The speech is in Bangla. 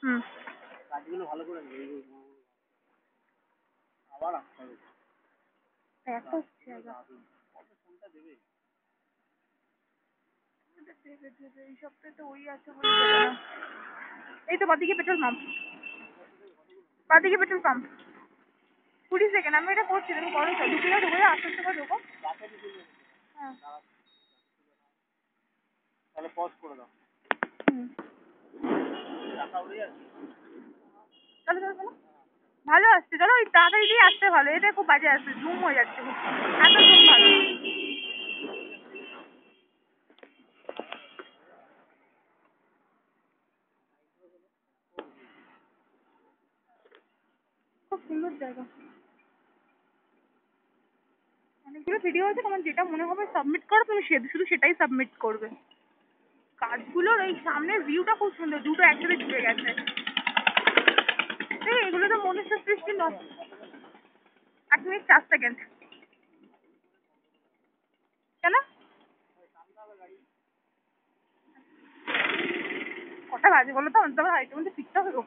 হুম। কাজগুলো ভালো করে আবার আসতে হবে। এত জায়গা এই সপ্তাহে তো ওই আছে বলে দেবে না। এই তো বাদিকে পেট্রোল পাম্প, বাদিকে পেট্রোল পাম্প 20 সেকেন্ড। আমি এটা করছি, তুমি করো তো, ঢুকে যাও, ঢুকে যাও, আস্তে আস্তে করে ঢুকো। হ্যাঁ। তাহলে পজ করে দাও। হুম। চলো চলো চলো, ভালো আসছে, চলো ওই তাড়াতাড়ি দিয়ে আসতে ভালো, এটা খুব বাজে আসছে, জুম হয়ে যাচ্ছে খুব, এত জুম ভালো না। খুব সুন্দর জায়গা, অনেকগুলো ভিডিও আছে, তোমার যেটা মনে হবে সাবমিট করো, তুমি শুধু সেটাই সাবমিট করবে। কাজগুলোর এই সামনের ভিউটা খুব সুন্দর, দুটো একসাথে জুড়ে গেছে। এই এগুলো তো মনুষ্য সৃষ্টি নয়। 1 মিনিট 4 সেকেন্ড। কেন? কটা বাজে বলো তো, আমাদের আবার আরেকটু মধ্যে ফিরতে হবে গো।